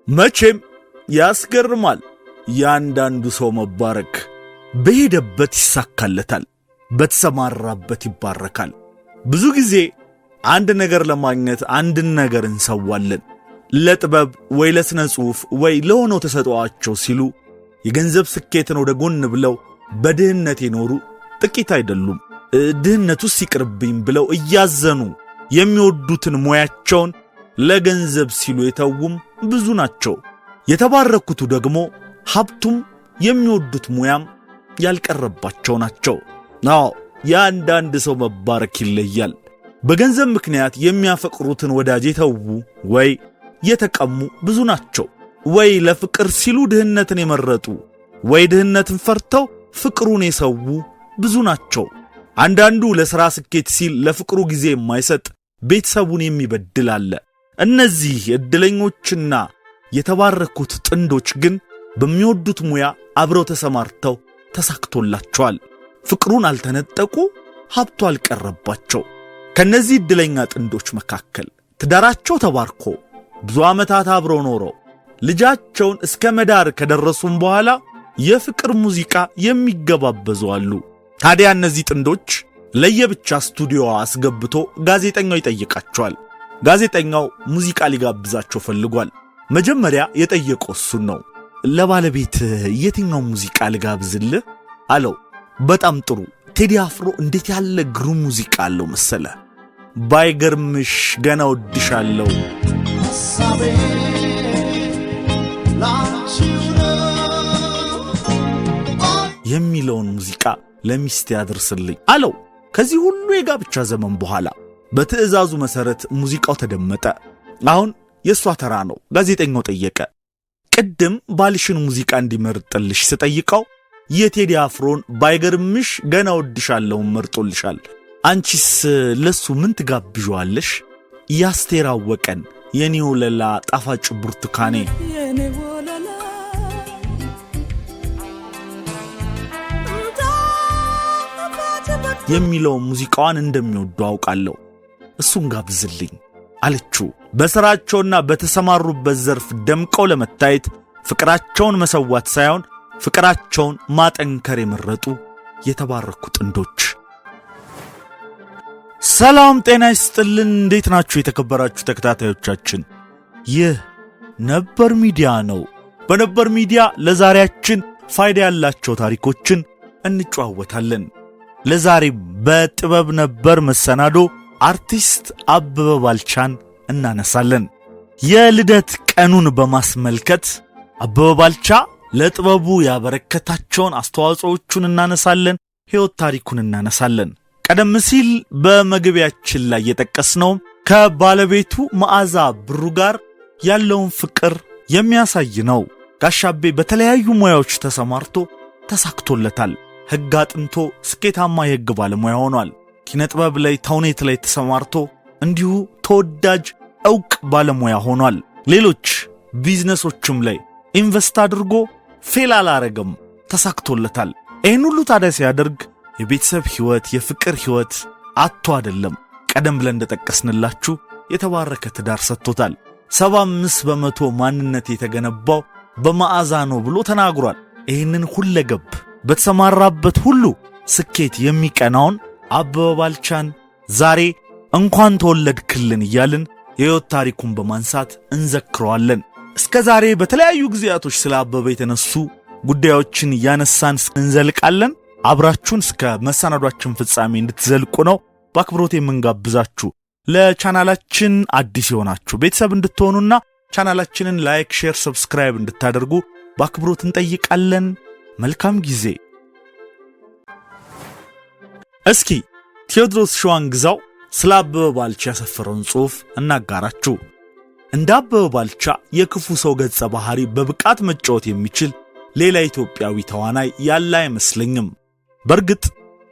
መቼም ያስገርማል ያንዳንዱ ሰው መባረክ። በሄደበት ይሳካለታል፣ በተሰማራበት ይባረካል። ብዙ ጊዜ አንድ ነገር ለማግኘት አንድን ነገር እንሰዋለን። ለጥበብ ወይ ለስነ ጽሑፍ ወይ ለሆነው ተሰጥኦአቸው ሲሉ የገንዘብ ስኬትን ወደ ጎን ብለው በድህነት የኖሩ ጥቂት አይደሉም። ድህነቱስ ይቅርብኝ ብለው እያዘኑ የሚወዱትን ሙያቸውን ለገንዘብ ሲሉ የተውም ብዙ ናቸው። የተባረኩቱ ደግሞ ሀብቱም የሚወዱት ሙያም ያልቀረባቸው ናቸው። አዎ የአንዳንድ ሰው መባረክ ይለያል። በገንዘብ ምክንያት የሚያፈቅሩትን ወዳጅ የተዉ ወይ የተቀሙ ብዙ ናቸው። ወይ ለፍቅር ሲሉ ድህነትን የመረጡ ወይ ድህነትን ፈርተው ፍቅሩን የሰዉ ብዙ ናቸው። አንዳንዱ ለሥራ ስኬት ሲል ለፍቅሩ ጊዜ የማይሰጥ ቤተሰቡን የሚበድል አለ። እነዚህ ዕድለኞችና የተባረኩት ጥንዶች ግን በሚወዱት ሙያ አብረው ተሰማርተው ተሳክቶላቸዋል። ፍቅሩን አልተነጠቁ፣ ሀብቱ አልቀረባቸው። ከነዚህ ዕድለኛ ጥንዶች መካከል ትዳራቸው ተባርኮ ብዙ ዓመታት አብረው ኖረው ልጃቸውን እስከ መዳር ከደረሱም በኋላ የፍቅር ሙዚቃ የሚገባበዙ አሉ። ታዲያ እነዚህ ጥንዶች ለየብቻ ስቱዲዮ አስገብቶ ጋዜጠኛው ይጠይቃቸዋል። ጋዜጠኛው ሙዚቃ ሊጋብዛቸው ፈልጓል። መጀመሪያ የጠየቀው እሱን ነው። ለባለቤት የትኛው ሙዚቃ ልጋብዝልህ አለው። በጣም ጥሩ፣ ቴዲ አፍሮ እንዴት ያለ ግሩም ሙዚቃ አለው መሰለ። ባይገርምሽ ገና ወድሻለሁ የሚለውን ሙዚቃ ለሚስቴ ያድርስልኝ አለው። ከዚህ ሁሉ የጋብቻ ዘመን በኋላ በትዕዛዙ መሰረት ሙዚቃው ተደመጠ። አሁን የሷ ተራ ነው። ጋዜጠኛው ጠየቀ። ቅድም ባልሽን ሙዚቃ እንዲመርጥልሽ ስጠይቀው የቴዲ አፍሮን ባይገርምሽ ገና ወድሻለሁ መርጦልሻል። አንቺስ ለሱ ምን ትጋብዣለሽ? ያስቴር አወቀን የኔው ለላ ጣፋጭ ብርቱካኔ የሚለው ሙዚቃዋን እንደሚወዱ አውቃለሁ። እሱን ጋብዝልኝ አለችው። በሥራቸውና በተሰማሩበት ዘርፍ ደምቀው ለመታየት ፍቅራቸውን መሰዋት ሳይሆን ፍቅራቸውን ማጠንከር የመረጡ የተባረኩ ጥንዶች። ሰላም ጤና ይስጥልን። እንዴት ናችሁ የተከበራችሁ ተከታታዮቻችን? ይህ ነበር ሚዲያ ነው። በነበር ሚዲያ ለዛሬያችን ፋይዳ ያላቸው ታሪኮችን እንጨዋወታለን። ለዛሬ በጥበብ ነበር መሰናዶ አርቲስት አበበ ባልቻን እናነሳለን። የልደት ቀኑን በማስመልከት አበበ ባልቻ ለጥበቡ ያበረከታቸውን አስተዋጽኦቹን እናነሳለን። ሕይወት ታሪኩን እናነሳለን። ቀደም ሲል በመግቢያችን ላይ የጠቀስነው ከባለቤቱ መዓዛ ብሩ ጋር ያለውን ፍቅር የሚያሳይ ነው። ጋሻቤ በተለያዩ ሙያዎች ተሰማርቶ ተሳክቶለታል። ሕግ አጥንቶ ስኬታማ የሕግ ባለሙያ ሆኗል። ኪነጥበብ ላይ ተውኔት ላይ ተሰማርቶ እንዲሁ ተወዳጅ ዕውቅ ባለሙያ ሆኗል። ሌሎች ቢዝነሶችም ላይ ኢንቨስት አድርጎ ፌል አላረገም፣ ተሳክቶለታል። ይህን ሁሉ ታዲያ ሲያደርግ የቤተሰብ ሕይወት የፍቅር ሕይወት አጥቶ አይደለም። ቀደም ብለን እንደጠቀስንላችሁ የተባረከ ትዳር ሰጥቶታል። 75% ማንነት የተገነባው በመዓዛ ነው ብሎ ተናግሯል። ይህንን ሁለገብ በተሰማራበት ሁሉ ስኬት የሚቀናውን አበበ ባልቻን ዛሬ እንኳን ተወለድክልን እያልን የሕይወት ታሪኩን በማንሳት እንዘክረዋለን። እስከ ዛሬ በተለያዩ ጊዜያቶች ስለ አበበ የተነሱ ጉዳዮችን ያነሳን እንዘልቃለን። አብራችሁን እስከ መሰናዷችን ፍጻሜ እንድትዘልቁ ነው በአክብሮት የምንጋብዛችሁ። ለቻናላችን አዲስ የሆናችሁ ቤተሰብ እንድትሆኑና ቻናላችንን ላይክ፣ ሼር፣ ሰብስክራይብ እንድታደርጉ በአክብሮት እንጠይቃለን። መልካም ጊዜ። እስኪ ቴዎድሮስ ሸዋንግዛው ስለ አበበ ባልቻ ያሰፈረውን ጽሑፍ እናጋራችሁ። እንደ አበበ ባልቻ የክፉ ሰው ገጸ ባህሪ በብቃት መጫወት የሚችል ሌላ ኢትዮጵያዊ ተዋናይ ያለ አይመስለኝም። በእርግጥ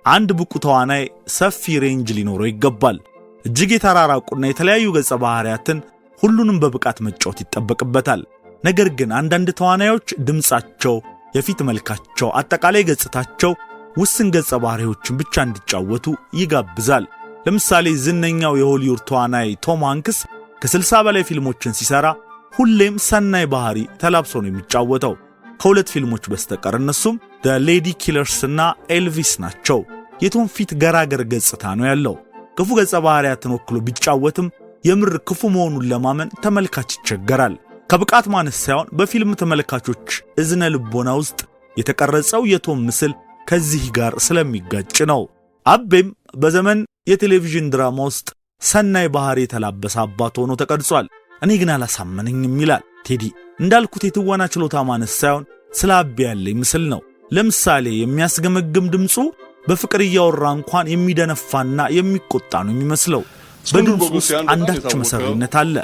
አንድ ብቁ ተዋናይ ሰፊ ሬንጅ ሊኖረው ይገባል። እጅግ የተራራቁና የተለያዩ ገጸ ባህሪያትን ሁሉንም በብቃት መጫወት ይጠበቅበታል። ነገር ግን አንዳንድ ተዋናዮች ድምጻቸው፣ የፊት መልካቸው፣ አጠቃላይ ገጽታቸው ውስን ገጸ ባህሪዎችን ብቻ እንዲጫወቱ ይጋብዛል። ለምሳሌ ዝነኛው የሆሊውድ ተዋናይ ቶም ሃንክስ ከ60 በላይ ፊልሞችን ሲሰራ ሁሌም ሰናይ ባህሪ ተላብሶ ነው የሚጫወተው ከሁለት ፊልሞች በስተቀር እነሱም The Lady Killers እና ኤልቪስ ናቸው። የቶም ፊት ገራገር ገጽታ ነው ያለው። ክፉ ገጸ ባህሪያትን ወክሎ ቢጫወትም የምር ክፉ መሆኑን ለማመን ተመልካች ይቸገራል። ከብቃት ማነስ ሳይሆን በፊልም ተመልካቾች እዝነ ልቦና ውስጥ የተቀረጸው የቶም ምስል ከዚህ ጋር ስለሚጋጭ ነው። አቤም በዘመን የቴሌቪዥን ድራማ ውስጥ ሰናይ ባህሪ የተላበሰ አባት ሆኖ ተቀርጿል። እኔ ግን አላሳመነኝም ይላል ቴዲ። እንዳልኩት የትወና ችሎታ ማነስ ሳይሆን ስለ አቤ ያለኝ ምስል ነው። ለምሳሌ የሚያስገመግም ድምፁ በፍቅር እያወራ እንኳን የሚደነፋና የሚቆጣ ነው የሚመስለው። በድምፁ ውስጥ አንዳች መሰሪነት አለ።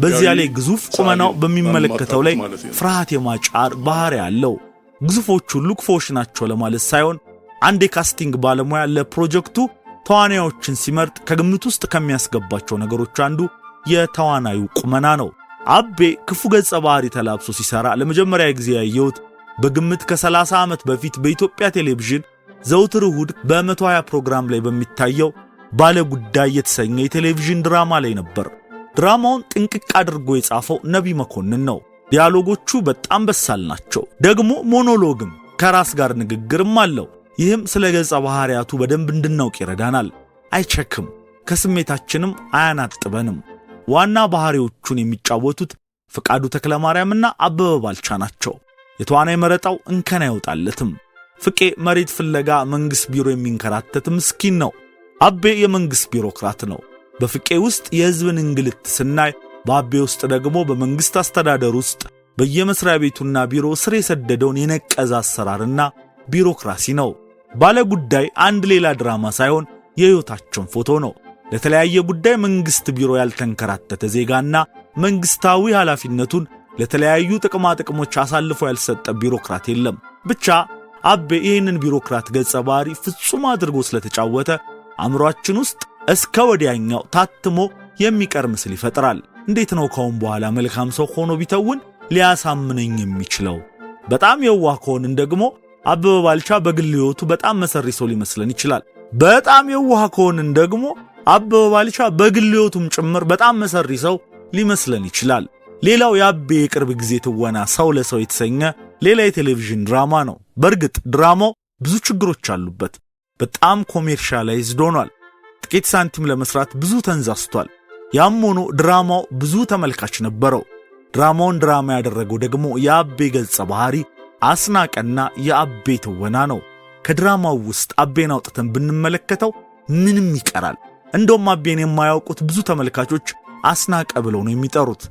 በዚያ ላይ ግዙፍ ቁመናው በሚመለከተው ላይ ፍርሃት የማጫር ባህሪ አለው። ግዙፎቹ ሁሉ ክፉዎች ናቸው ለማለት ሳይሆን አንድ የካስቲንግ ባለሙያ ለፕሮጀክቱ ተዋናዮችን ሲመርጥ ከግምት ውስጥ ከሚያስገባቸው ነገሮች አንዱ የተዋናዩ ቁመና ነው። አቤ ክፉ ገጸ ባህሪ ተላብሶ ሲሰራ ለመጀመሪያ ጊዜ ያየሁት በግምት ከ30 ዓመት በፊት በኢትዮጵያ ቴሌቪዥን ዘውትር እሁድ በ120 ፕሮግራም ላይ በሚታየው ባለ ጉዳይ የተሰኘ የቴሌቪዥን ድራማ ላይ ነበር። ድራማውን ጥንቅቅ አድርጎ የጻፈው ነቢ መኮንን ነው። ዲያሎጎቹ በጣም በሳል ናቸው። ደግሞ ሞኖሎግም ከራስ ጋር ንግግርም አለው። ይህም ስለ ገጸ ባህሪያቱ በደንብ እንድናውቅ ይረዳናል። አይቸክም፣ ከስሜታችንም አያናጥበንም። ዋና ባህሪዎቹን የሚጫወቱት ፍቃዱ ተክለማርያምና አበበ ባልቻ ናቸው። የተዋናይ መረጣው እንከን አይወጣለትም። ፍቄ መሬት ፍለጋ መንግሥት ቢሮ የሚንከራተት ምስኪን ነው። አቤ የመንግሥት ቢሮክራት ነው። በፍቄ ውስጥ የሕዝብን እንግልት ስናይ፣ በአቤ ውስጥ ደግሞ በመንግሥት አስተዳደር ውስጥ በየመስሪያ ቤቱና ቢሮ ስር የሰደደውን የነቀዘ አሰራርና ቢሮክራሲ ነው። ባለ ጉዳይ አንድ ሌላ ድራማ ሳይሆን የሕይወታቸውን ፎቶ ነው። ለተለያየ ጉዳይ መንግሥት ቢሮ ያልተንከራተተ ዜጋና መንግሥታዊ ኃላፊነቱን ለተለያዩ ጥቅማ ጥቅሞች አሳልፎ ያልሰጠ ቢሮክራት የለም። ብቻ አቤ ይህንን ቢሮክራት ገጸ ባህሪ ፍጹም አድርጎ ስለተጫወተ አእምሮአችን ውስጥ እስከ ወዲያኛው ታትሞ የሚቀር ምስል ይፈጥራል። እንዴት ነው ካሁን በኋላ መልካም ሰው ሆኖ ቢተውን ሊያሳምነኝ የሚችለው? በጣም የዋህ ከሆንን ደግሞ አበበ ባልቻ በግል ሕይወቱ በጣም መሰሪ ሰው ሊመስለን ይችላል። በጣም የዋህ ከሆንን ደግሞ አበበ ባልቻ በግል ሕይወቱም ጭምር በጣም መሰሪ ሰው ሊመስለን ይችላል። ሌላው የአቤ የቅርብ ጊዜ ትወና ሰው ለሰው የተሰኘ ሌላ የቴሌቪዥን ድራማ ነው። በእርግጥ ድራማው ብዙ ችግሮች አሉበት። በጣም ኮሜርሻላይዝድ ሆኗል። ጥቂት ሳንቲም ለመስራት ብዙ ተንዛስቷል። ያም ሆኖ ድራማው ብዙ ተመልካች ነበረው። ድራማውን ድራማ ያደረገው ደግሞ የአቤ ገጸ ባህሪ አስናቀና የአቤ ትወና ነው። ከድራማው ውስጥ አቤን አውጥተን ብንመለከተው ምንም ይቀራል። እንደውም አቤን የማያውቁት ብዙ ተመልካቾች አስናቀ ብለው ነው የሚጠሩት።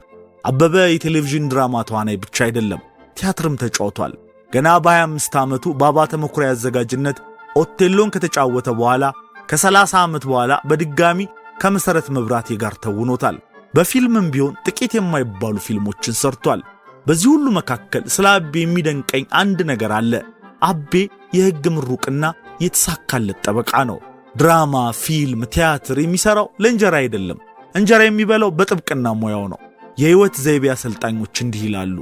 አበበ የቴሌቪዥን ድራማ ተዋናይ ብቻ አይደለም፣ ቲያትርም ተጫውቷል። ገና በ25 ዓመቱ በአባተ መኩሪያ አዘጋጅነት ኦቴሎን ከተጫወተ በኋላ ከ30 ዓመት በኋላ በድጋሚ ከመሰረት መብራቴ ጋር ተውኖታል። በፊልምም ቢሆን ጥቂት የማይባሉ ፊልሞችን ሰርቷል። በዚህ ሁሉ መካከል ስለ አቤ የሚደንቀኝ አንድ ነገር አለ። አቤ የሕግ ምሩቅና የተሳካለት ጠበቃ ነው። ድራማ፣ ፊልም፣ ቲያትር የሚሰራው ለእንጀራ አይደለም። እንጀራ የሚበላው በጥብቅና ሙያው ነው። የሕይወት ዘይቤ አሰልጣኞች እንዲህ ይላሉ: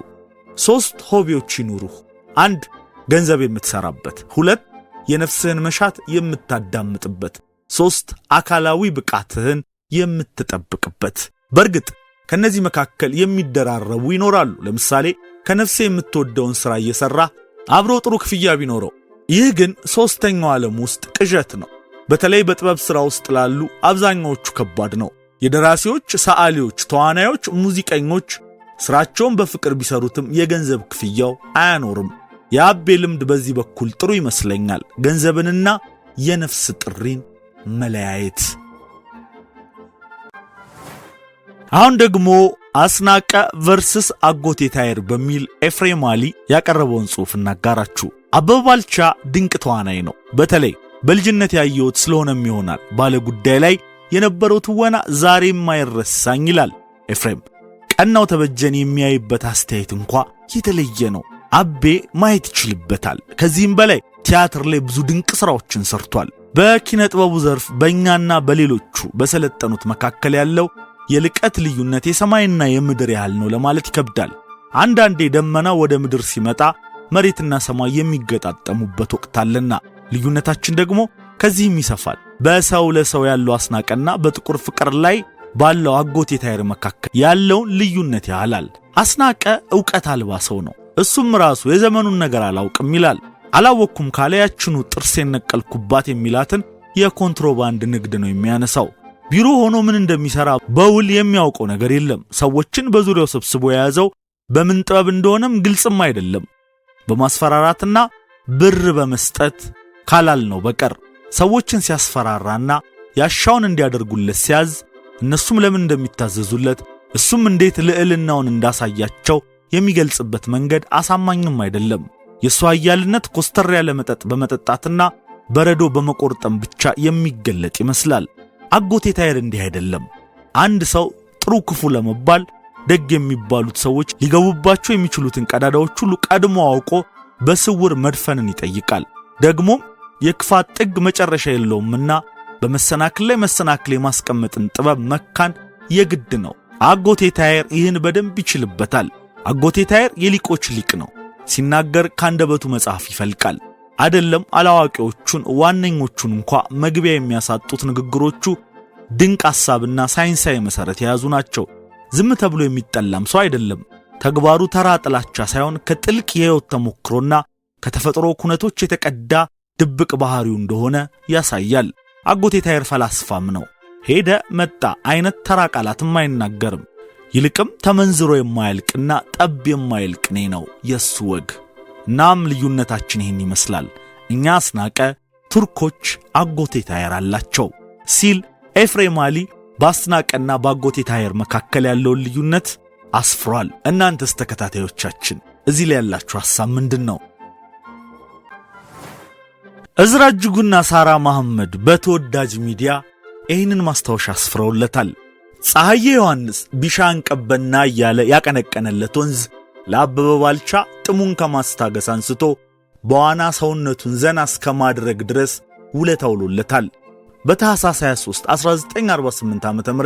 3 ሆቢዎች ይኑሩህ። 1 ገንዘብ የምትሰራበት፣ 2 የነፍስህን መሻት የምታዳምጥበት፣ 3 አካላዊ ብቃትህን የምትጠብቅበት። በእርግጥ ከነዚህ መካከል የሚደራረቡ ይኖራሉ። ለምሳሌ ከነፍሴ የምትወደውን ሥራ እየሠራ አብሮ ጥሩ ክፍያ ቢኖረው፣ ይህ ግን ሦስተኛው ዓለም ውስጥ ቅዠት ነው። በተለይ በጥበብ ሥራ ውስጥ ላሉ አብዛኛዎቹ ከባድ ነው። የደራሲዎች፣ ሰዓሊዎች፣ ተዋናዮች፣ ሙዚቀኞች ሥራቸውን በፍቅር ቢሰሩትም የገንዘብ ክፍያው አያኖርም። የአቤ ልምድ በዚህ በኩል ጥሩ ይመስለኛል። ገንዘብንና የነፍስ ጥሪን መለያየት። አሁን ደግሞ አስናቀ ቨርስስ አጎቴ ታየር በሚል ኤፍሬም አሊ ያቀረበውን ጽሑፍ እናጋራችሁ። አበበ ባልቻ ድንቅ ተዋናይ ነው። በተለይ በልጅነት ያየሁት ስለሆነም ይሆናል ባለ ጉዳይ ላይ የነበረው ትወና ዛሬም አይረሳኝ ይላል ኤፍሬም። ቀናው ተበጀን የሚያይበት አስተያየት እንኳ የተለየ ነው። አቤ ማየት ይችልበታል። ከዚህም በላይ ቲያትር ላይ ብዙ ድንቅ ሥራዎችን ሰርቷል። በኪነ ጥበቡ ዘርፍ በእኛና በሌሎቹ በሰለጠኑት መካከል ያለው የልቀት ልዩነት የሰማይና የምድር ያህል ነው ለማለት ይከብዳል። አንዳንዴ ደመና ወደ ምድር ሲመጣ መሬትና ሰማይ የሚገጣጠሙበት ወቅት አለና ልዩነታችን ደግሞ ከዚህም ይሰፋል። በሰው ለሰው ያለው አስናቀና በጥቁር ፍቅር ላይ ባለው አጎቴ ታየር መካከል ያለውን ልዩነት ያህላል። አስናቀ ዕውቀት አልባ ሰው ነው። እሱም ራሱ የዘመኑን ነገር አላውቅም ይላል። አላወቅኩም ካለ ያችኑ ጥርሴን ነቀልኩባት የሚላትን የኮንትሮባንድ ንግድ ነው የሚያነሳው። ቢሮ ሆኖ ምን እንደሚሰራ በውል የሚያውቀው ነገር የለም። ሰዎችን በዙሪያው ሰብስቦ የያዘው በምን ጥበብ እንደሆነም ግልጽም አይደለም። በማስፈራራትና ብር በመስጠት ካላል ነው በቀር ሰዎችን ሲያስፈራራና ያሻውን እንዲያደርጉለት ሲያዝ እነሱም ለምን እንደሚታዘዙለት እሱም እንዴት ልዕልናውን እንዳሳያቸው የሚገልጽበት መንገድ አሳማኝም አይደለም። የሱ ኃያልነት ኮስተር ያለ መጠጥ በመጠጣትና በረዶ በመቆርጠም ብቻ የሚገለጥ ይመስላል። አጎቴ ታየር እንዲህ አይደለም። አንድ ሰው ጥሩ ክፉ ለመባል ደግ የሚባሉት ሰዎች ሊገቡባቸው የሚችሉትን ቀዳዳዎች ሁሉ ቀድሞ አውቆ በስውር መድፈንን ይጠይቃል። ደግሞም የክፋት ጥግ መጨረሻ የለውምና በመሰናክል ላይ መሰናክል የማስቀመጥን ጥበብ መካን የግድ ነው። አጎቴ ታየር ይህን በደንብ ይችልበታል። አጎቴ ታየር የሊቆች ሊቅ ነው። ሲናገር ካንደበቱ መጽሐፍ ይፈልቃል። አይደለም አላዋቂዎቹን ዋነኞቹን እንኳ መግቢያ የሚያሳጡት ንግግሮቹ ድንቅ ሐሳብና ሳይንሳዊ መሰረት የያዙ ናቸው። ዝም ተብሎ የሚጠላም ሰው አይደለም። ተግባሩ ተራ ጥላቻ ሳይሆን ከጥልቅ የሕይወት ተሞክሮና ከተፈጥሮ ኩነቶች የተቀዳ ድብቅ ባህሪው እንደሆነ ያሳያል። አጎቴ ታየር ፈላስፋም ነው። ሄደ መጣ አይነት ተራ ቃላትም አይናገርም። ይልቅም ተመንዝሮ የማያልቅና ጠብ የማይል ቅኔ ነው የሱ ወግ። እናም ልዩነታችን ይህን ይመስላል። እኛ አስናቀ፣ ቱርኮች አጎቴ ታየር አላቸው ሲል ኤፍሬም አሊ በአስናቀና በአጎቴ ታየር መካከል ያለውን ልዩነት አስፍሯል። እናንተስ ተከታታዮቻችን እዚህ ላይ ያላችሁ ሐሳብ ምንድነው? እዝራ እጅጉና ሳራ መሐመድ በተወዳጅ ሚዲያ ይህንን ማስታወሻ አስፍረውለታል። ፀሐዬ ዮሐንስ ቢሻን ቀበና እያለ ያቀነቀነለት ወንዝ ለአበበ ባልቻ ጥሙን ከማስታገስ አንስቶ በዋና ሰውነቱን ዘና እስከማድረግ ድረስ ውለታ ውሎለታል። በታኅሳስ 23 1948 ዓ.ም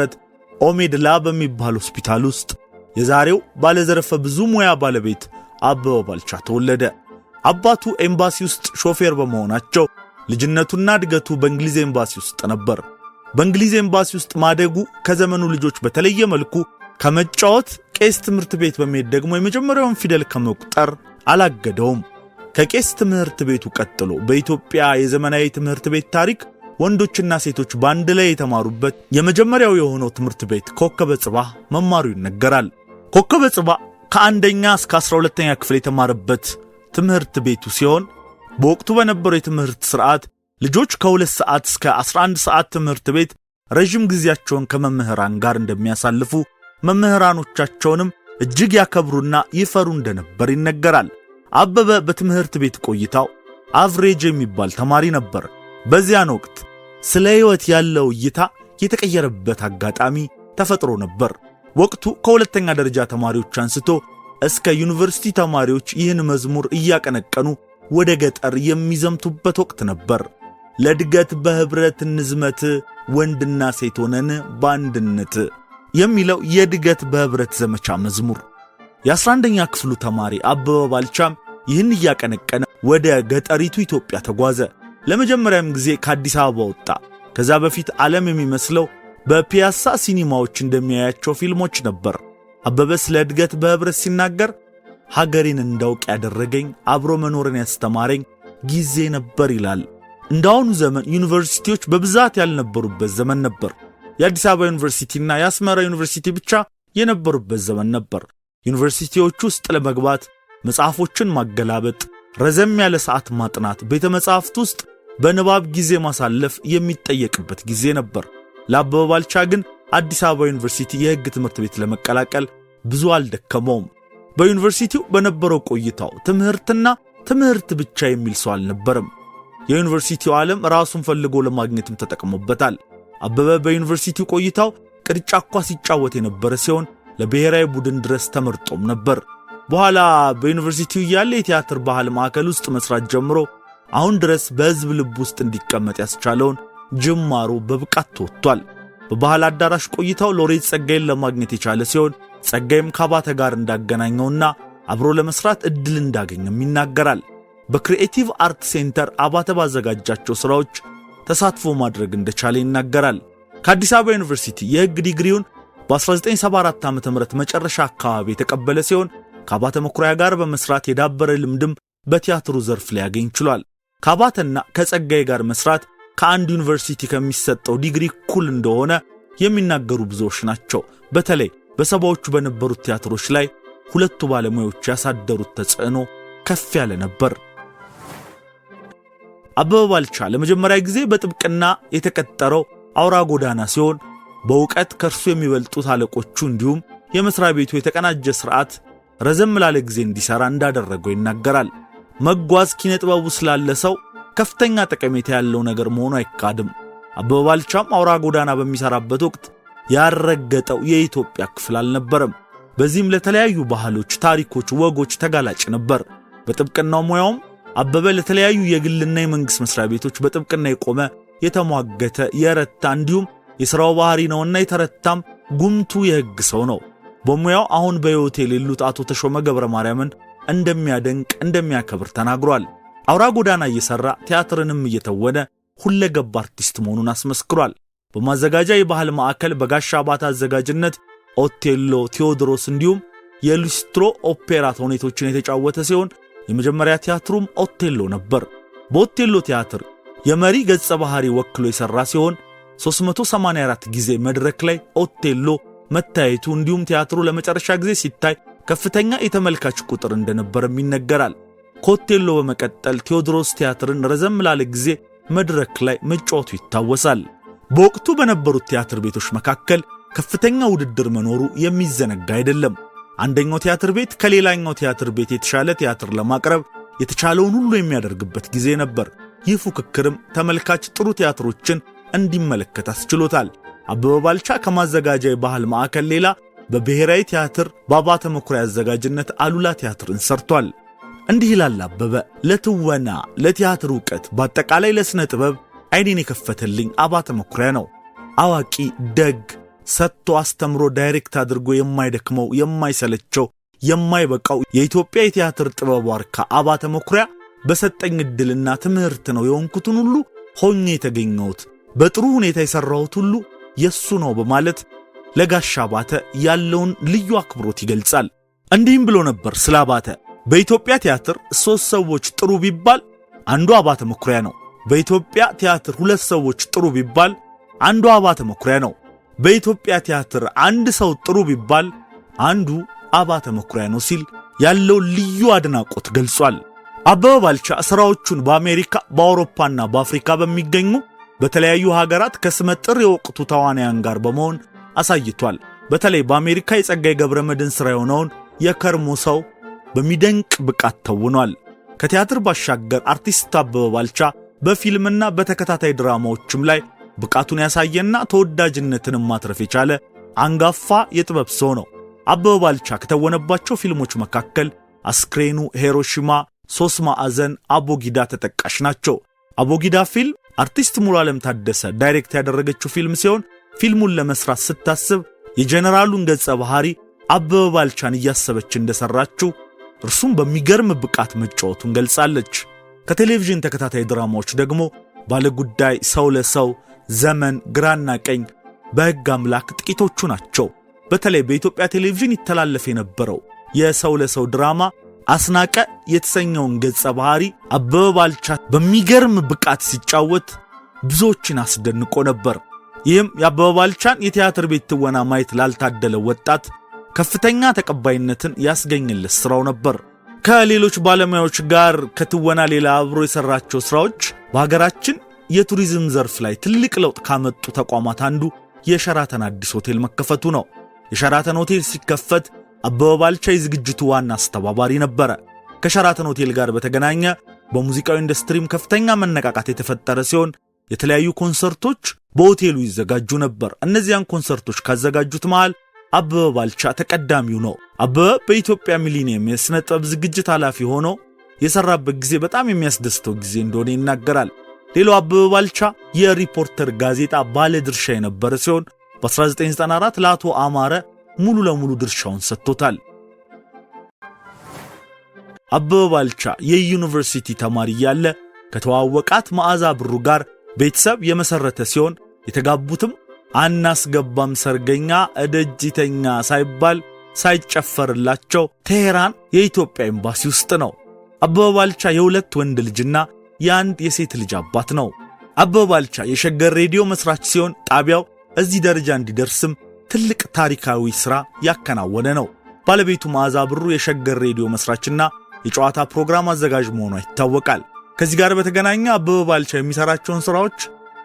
ኦሜድላ በሚባል ሆስፒታል ውስጥ የዛሬው ባለዘርፈ ብዙ ሙያ ባለቤት አበበ ባልቻ ተወለደ። አባቱ ኤምባሲ ውስጥ ሾፌር በመሆናቸው ልጅነቱና እድገቱ በእንግሊዝ ኤምባሲ ውስጥ ነበር። በእንግሊዝ ኤምባሲ ውስጥ ማደጉ ከዘመኑ ልጆች በተለየ መልኩ ከመጫወት ቄስ ትምህርት ቤት በመሄድ ደግሞ የመጀመሪያውን ፊደል ከመቁጠር አላገደውም። ከቄስ ትምህርት ቤቱ ቀጥሎ በኢትዮጵያ የዘመናዊ ትምህርት ቤት ታሪክ ወንዶችና ሴቶች ባንድ ላይ የተማሩበት የመጀመሪያው የሆነው ትምህርት ቤት ኮከበ ጽባህ መማሩ ይነገራል። ኮከበ ጽባህ ከአንደኛ እስከ 12ኛ ክፍል የተማረበት ትምህርት ቤቱ ሲሆን በወቅቱ በነበረው የትምህርት ሥርዓት ልጆች ከ2 ሰዓት እስከ 11 ሰዓት ትምህርት ቤት ረጅም ጊዜያቸውን ከመምህራን ጋር እንደሚያሳልፉ መምህራኖቻቸውንም እጅግ ያከብሩና ይፈሩ እንደነበር ይነገራል። አበበ በትምህርት ቤት ቆይታው አቭሬጅ የሚባል ተማሪ ነበር። በዚያን ወቅት ስለ ሕይወት ያለው እይታ የተቀየረበት አጋጣሚ ተፈጥሮ ነበር። ወቅቱ ከሁለተኛ ደረጃ ተማሪዎች አንስቶ እስከ ዩኒቨርሲቲ ተማሪዎች ይህን መዝሙር እያቀነቀኑ ወደ ገጠር የሚዘምቱበት ወቅት ነበር። ለእድገት በህብረት እንዝመት ወንድና ሴት ሆነን በአንድነት የሚለው የእድገት በህብረት ዘመቻ መዝሙር። የ11ኛ ክፍሉ ተማሪ አበበ ባልቻም ይህን እያቀነቀነ ወደ ገጠሪቱ ኢትዮጵያ ተጓዘ። ለመጀመሪያም ጊዜ ከአዲስ አበባ ወጣ። ከዛ በፊት ዓለም የሚመስለው በፒያሳ ሲኒማዎች እንደሚያያቸው ፊልሞች ነበር። አበበ ስለ እድገት በህብረት ሲናገር ሀገሬን እንዳውቅ ያደረገኝ አብሮ መኖርን ያስተማረኝ ጊዜ ነበር ይላል። እንዳሁኑ ዘመን ዩኒቨርሲቲዎች በብዛት ያልነበሩበት ዘመን ነበር። የአዲስ አበባ ዩኒቨርሲቲና የአስመራ ዩኒቨርሲቲ ብቻ የነበሩበት ዘመን ነበር። ዩኒቨርሲቲዎች ውስጥ ለመግባት መጽሐፎችን ማገላበጥ፣ ረዘም ያለ ሰዓት ማጥናት፣ ቤተ መጻሕፍት ውስጥ በንባብ ጊዜ ማሳለፍ የሚጠየቅበት ጊዜ ነበር። ለአበበ ባልቻ ግን አዲስ አበባ ዩኒቨርሲቲ የሕግ ትምህርት ቤት ለመቀላቀል ብዙ አልደከመውም። በዩኒቨርሲቲው በነበረው ቆይታው ትምህርትና ትምህርት ብቻ የሚል ሰው አልነበረም። የዩኒቨርሲቲው ዓለም ራሱን ፈልጎ ለማግኘትም ተጠቅሞበታል። አበበ በዩኒቨርሲቲው ቆይታው ቅርጫ ኳስ ሲጫወት የነበረ ሲሆን ለብሔራዊ ቡድን ድረስ ተመርጦም ነበር። በኋላ በዩኒቨርሲቲው ያለ የቲያትር ባህል ማዕከል ውስጥ መስራት ጀምሮ አሁን ድረስ በሕዝብ ልብ ውስጥ እንዲቀመጥ ያስቻለውን ጅማሮ በብቃት ተወጥቷል። በባህል አዳራሽ ቆይታው ሎሬት ጸጋይን ለማግኘት የቻለ ሲሆን ጸጋይም ካባተ ጋር እንዳገናኘውና አብሮ ለመስራት እድል እንዳገኘም ይናገራል። በክሪኤቲቭ አርት ሴንተር አባተ ባዘጋጃቸው ሥራዎች ተሳትፎ ማድረግ እንደቻለ ይናገራል። ከአዲስ አበባ ዩኒቨርሲቲ የሕግ ዲግሪውን በ1974 ዓ.ም መጨረሻ አካባቢ የተቀበለ ሲሆን ከአባተ መኩሪያ ጋር በመስራት የዳበረ ልምድም በቲያትሩ ዘርፍ ላይ ያገኝ ችሏል። ከአባተና ከጸጋዬ ጋር መስራት ከአንድ ዩኒቨርሲቲ ከሚሰጠው ዲግሪ እኩል እንደሆነ የሚናገሩ ብዙዎች ናቸው። በተለይ በሰባዎቹ በነበሩት ቲያትሮች ላይ ሁለቱ ባለሙያዎች ያሳደሩት ተጽዕኖ ከፍ ያለ ነበር። አበበ ባልቻ ለመጀመሪያ ጊዜ በጥብቅና የተቀጠረው አውራ ጎዳና ሲሆን በእውቀት ከእርሱ የሚበልጡት አለቆቹ እንዲሁም የመስሪያ ቤቱ የተቀናጀ ስርዓት ረዘም ላለ ጊዜ እንዲሰራ እንዳደረገው ይናገራል። መጓዝ ኪነጥበቡ ስላለ ሰው ከፍተኛ ጠቀሜታ ያለው ነገር መሆኑ አይካድም። አበበ ባልቻም አውራ ጎዳና በሚሰራበት ወቅት ያረገጠው የኢትዮጵያ ክፍል አልነበረም። በዚህም ለተለያዩ ባህሎች፣ ታሪኮች፣ ወጎች ተጋላጭ ነበር። በጥብቅናው ሙያውም አበበ ለተለያዩ የግልና የመንግስት መስሪያ ቤቶች በጥብቅና የቆመ የተሟገተ የረታ እንዲሁም የሥራው ባህሪ ነውና የተረታም ጉምቱ የሕግ ሰው ነው። በሙያው አሁን በሕይወት የሌሉት አቶ ተሾመ ገብረ ማርያምን እንደሚያደንቅ እንደሚያከብር ተናግሯል። አውራ ጎዳና እየሰራ ቲያትርንም እየተወነ ሁለገብ አርቲስት መሆኑን አስመስክሯል። በማዘጋጃ የባህል ማዕከል በጋሻ አባተ አዘጋጅነት ኦቴሎ፣ ቴዎድሮስ እንዲሁም የሉስትሮ ኦፔራ ተውኔቶችን የተጫወተ ሲሆን የመጀመሪያ ቲያትሩም ኦቴሎ ነበር። በኦቴሎ ቲያትር የመሪ ገጸ ባህሪ ወክሎ የሰራ ሲሆን 384 ጊዜ መድረክ ላይ ኦቴሎ መታየቱ እንዲሁም ቲያትሩ ለመጨረሻ ጊዜ ሲታይ ከፍተኛ የተመልካች ቁጥር እንደነበርም ይነገራል። ከኦቴሎ በመቀጠል ቴዎድሮስ ቲያትርን ረዘም ላለ ጊዜ መድረክ ላይ መጫወቱ ይታወሳል። በወቅቱ በነበሩት ቲያትር ቤቶች መካከል ከፍተኛ ውድድር መኖሩ የሚዘነጋ አይደለም። አንደኛው ቲያትር ቤት ከሌላኛው ቲያትር ቤት የተሻለ ቲያትር ለማቅረብ የተቻለውን ሁሉ የሚያደርግበት ጊዜ ነበር። ይህ ፉክክርም ተመልካች ጥሩ ቲያትሮችን እንዲመለከት አስችሎታል። አበበ ባልቻ ከማዘጋጃ የባህል ማዕከል ሌላ በብሔራዊ ቲያትር በአባተ መኩሪያ አዘጋጅነት አሉላ ቲያትርን ሰርቷል። እንዲህ ይላል አበበ። ለትወና፣ ለቲያትር ዕውቀት፣ በአጠቃላይ ለስነ ጥበብ ዓይኔን የከፈተልኝ አባተ መኩሪያ ነው። አዋቂ፣ ደግ፣ ሰጥቶ አስተምሮ ዳይሬክት አድርጎ የማይደክመው የማይሰለቸው የማይበቃው የኢትዮጵያ የቲያትር ጥበብ ዋርካ አባተ መኩሪያ በሰጠኝ ዕድልና ትምህርት ነው የሆንኩትን ሁሉ ሆኜ የተገኘሁት፣ በጥሩ ሁኔታ የሠራሁት ሁሉ የሱ ነው በማለት ለጋሻ አባተ ያለውን ልዩ አክብሮት ይገልጻል። እንዲህም ብሎ ነበር ስለ አባተ። በኢትዮጵያ ቲያትር 3 ሰዎች ጥሩ ቢባል አንዱ አባተ መኩሪያ ነው። በኢትዮጵያ ቲያትር 2 ሰዎች ጥሩ ቢባል አንዱ አባተ መኩሪያ ነው። በኢትዮጵያ ቲያትር አንድ ሰው ጥሩ ቢባል አንዱ አባተ መኩሪያ ነው ሲል ያለው ልዩ አድናቆት ገልጿል። አበበ ባልቻ ሥራዎቹን በአሜሪካ በአውሮፓና በአፍሪካ በሚገኙ በተለያዩ ሀገራት ከስመጥር የወቅቱ ተዋናያን ጋር በመሆን አሳይቷል። በተለይ በአሜሪካ የጸጋዬ ገብረ መድኅን ሥራ የሆነውን የከርሞ ሰው በሚደንቅ ብቃት ተውኗል። ከቲያትር ባሻገር አርቲስት አበበ ባልቻ በፊልምና በተከታታይ ድራማዎችም ላይ ብቃቱን ያሳየና ተወዳጅነትን ማትረፍ የቻለ አንጋፋ የጥበብ ሰው ነው። አበበ ባልቻ ከተወነባቸው ፊልሞች መካከል አስክሬኑ፣ ሂሮሺማ፣ 3 ማዕዘን፣ አቦጊዳ ተጠቃሽ ናቸው። አቦጊዳ ፊልም አርቲስት ሙሉ ዓለም ታደሰ ዳይሬክት ያደረገችው ፊልም ሲሆን ፊልሙን ለመስራት ስታስብ የጀነራሉን ገጸ ባህሪ አበበ ባልቻን እያሰበች እንደሰራችው እርሱም በሚገርም ብቃት መጫወቱን ገልጻለች። ከቴሌቪዥን ተከታታይ ድራማዎች ደግሞ ባለጉዳይ፣ ሰው ለሰው፣ ዘመን፣ ግራና ቀኝ፣ በሕግ አምላክ ጥቂቶቹ ናቸው። በተለይ በኢትዮጵያ ቴሌቪዥን ይተላለፍ የነበረው የሰው ለሰው ድራማ አስናቀ የተሰኘውን ገጸ ባህሪ አበበ ባልቻ በሚገርም ብቃት ሲጫወት ብዙዎችን አስደንቆ ነበር። ይህም የአበበ ባልቻን የቲያትር ቤት ትወና ማየት ላልታደለ ወጣት ከፍተኛ ተቀባይነትን ያስገኘለት ሥራው ነበር። ከሌሎች ባለሙያዎች ጋር ከትወና ሌላ አብሮ የሰራቸው ሥራዎች በሀገራችን የቱሪዝም ዘርፍ ላይ ትልቅ ለውጥ ካመጡ ተቋማት አንዱ የሸራተን አዲስ ሆቴል መከፈቱ ነው። የሸራተን ሆቴል ሲከፈት አበበ ባልቻ የዝግጅቱ ዋና አስተባባሪ ነበረ። ከሸራተን ሆቴል ጋር በተገናኘ በሙዚቃው ኢንዱስትሪም ከፍተኛ መነቃቃት የተፈጠረ ሲሆን የተለያዩ ኮንሰርቶች በሆቴሉ ይዘጋጁ ነበር። እነዚያን ኮንሰርቶች ካዘጋጁት መሃል አበበ ባልቻ ተቀዳሚው ነው። አበበ በኢትዮጵያ ሚሊኒየም የሥነ ጥበብ ዝግጅት ኃላፊ ሆኖ የሰራበት ጊዜ በጣም የሚያስደስተው ጊዜ እንደሆነ ይናገራል። ሌላው አበበ ባልቻ የሪፖርተር ጋዜጣ ባለ ድርሻ የነበረ ሲሆን በ1994 ለአቶ አማረ ሙሉ ለሙሉ ድርሻውን ሰጥቶታል። አበበ ባልቻ የዩኒቨርሲቲ ተማሪ ያለ ከተዋወቃት መዓዛ ብሩ ጋር ቤተሰብ የመሰረተ ሲሆን የተጋቡትም አናስገባም ሰርገኛ እደጅተኛ ሳይባል ሳይጨፈርላቸው ቴሄራን የኢትዮጵያ ኤምባሲ ውስጥ ነው። አበበ ባልቻ የሁለት ወንድ ልጅና የአንድ የሴት ልጅ አባት ነው። አበበ ባልቻ የሸገር ሬዲዮ መስራች ሲሆን ጣቢያው እዚህ ደረጃ እንዲደርስም ትልቅ ታሪካዊ ሥራ ያከናወነ ነው። ባለቤቱ መዓዛ ብሩ የሸገር ሬዲዮ መስራችና የጨዋታ ፕሮግራም አዘጋጅ መሆኗ ይታወቃል። ከዚህ ጋር በተገናኘ አበበ ባልቻ የሚሰራቸውን ሥራዎች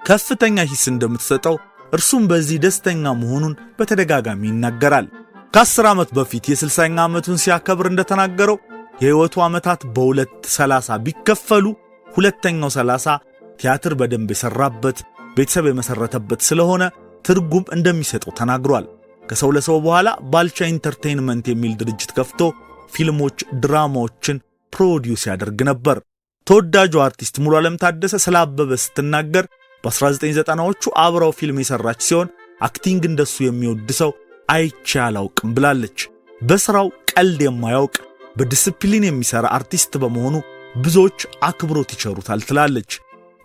ከፍተኛ ሂስ እንደምትሰጠው እርሱም በዚህ ደስተኛ መሆኑን በተደጋጋሚ ይናገራል። ከ10 ዓመት በፊት የ60ኛ ዓመቱን ሲያከብር እንደተናገረው የሕይወቱ ዓመታት በ230 ቢከፈሉ ሁለተኛው 30 ቲያትር በደንብ የሰራበት ቤተሰብ የመሰረተበት ስለሆነ ትርጉም እንደሚሰጠው ተናግሯል። ከሰው ለሰው በኋላ ባልቻ ኢንተርቴይንመንት የሚል ድርጅት ከፍቶ ፊልሞች፣ ድራማዎችን ፕሮዲዩስ ያደርግ ነበር። ተወዳጁ አርቲስት ሙሉዓለም ታደሰ ስለ አበበ ስትናገር በ1990ዎቹ አብራው ፊልም የሰራች ሲሆን አክቲንግ እንደሱ የሚወድ ሰው አይቼ አላውቅም ብላለች። በስራው ቀልድ የማያውቅ በዲሲፕሊን የሚሰራ አርቲስት በመሆኑ ብዙዎች አክብሮት ይቸሩታል ትላለች።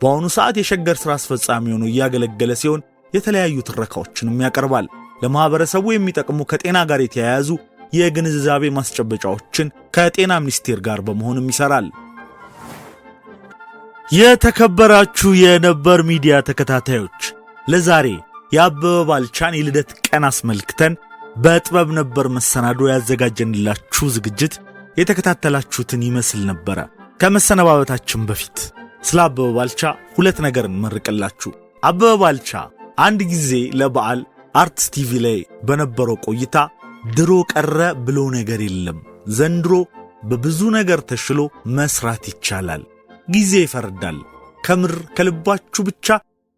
በአሁኑ ሰዓት የሸገር ሥራ አስፈጻሚ ሆኖ እያገለገለ ሲሆን የተለያዩ ትረካዎችንም ያቀርባል። ለማህበረሰቡ የሚጠቅሙ ከጤና ጋር የተያያዙ የግንዛቤ ማስጨበጫዎችን ከጤና ሚኒስቴር ጋር በመሆንም ይሰራል። የተከበራችሁ የነበር ሚዲያ ተከታታዮች ለዛሬ የአበበ ባልቻን የልደት ቀን አስመልክተን በጥበብ ነበር መሰናዶ ያዘጋጀንላችሁ ዝግጅት የተከታተላችሁትን ይመስል ነበር። ከመሰነባበታችን በፊት ስለ አበበ ባልቻ ሁለት ነገር እንመርቅላችሁ። አበበ ባልቻ አንድ ጊዜ ለበዓል አርትስ ቲቪ ላይ በነበረው ቆይታ ድሮ ቀረ ብሎ ነገር የለም፣ ዘንድሮ በብዙ ነገር ተሽሎ መስራት ይቻላል፣ ጊዜ ይፈርዳል፣ ከምር ከልባችሁ ብቻ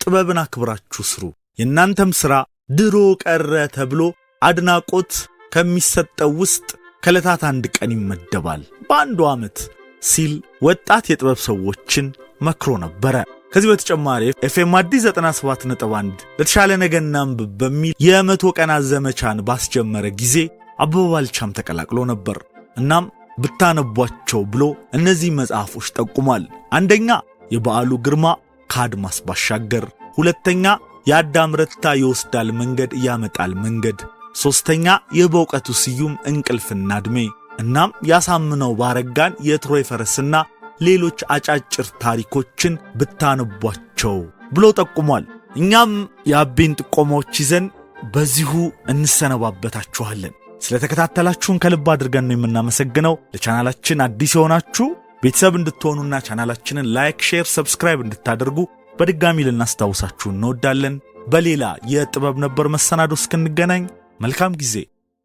ጥበብን አክብራችሁ ስሩ፣ የእናንተም ሥራ ድሮ ቀረ ተብሎ አድናቆት ከሚሰጠው ውስጥ ከዕለታት አንድ ቀን ይመደባል በአንዱ ዓመት ሲል ወጣት የጥበብ ሰዎችን መክሮ ነበረ። ከዚህ በተጨማሪ ኤፍኤም አዲስ 97.1 ለተሻለ ነገር እናንብብ በሚል የ100 ቀናት ዘመቻን ባስጀመረ ጊዜ አበበ ባልቻም ተቀላቅሎ ነበር። እናም ብታነቧቸው ብሎ እነዚህ መጽሐፎች ጠቁሟል። አንደኛ የበዓሉ ግርማ ከአድማስ ባሻገር፣ ሁለተኛ የአዳም ረታ ይወስዳል መንገድ ያመጣል መንገድ፣ ሶስተኛ የበእውቀቱ ስዩም እንቅልፍና ዕድሜ፣ እናም ያሳምነው ባረጋን የትሮይ ፈረስና ሌሎች አጫጭር ታሪኮችን ብታነቧቸው ብሎ ጠቁሟል። እኛም የአቤን ጥቆማዎች ይዘን በዚሁ እንሰነባበታችኋለን። ስለተከታተላችሁን ከልብ አድርገን ነው የምናመሰግነው። ለቻናላችን አዲስ የሆናችሁ ቤተሰብ እንድትሆኑና ቻናላችንን ላይክ፣ ሼር፣ ሰብስክራይብ እንድታደርጉ በድጋሚ ልናስታውሳችሁ እንወዳለን። በሌላ የጥበብ ነበር መሰናዶ እስክንገናኝ መልካም ጊዜ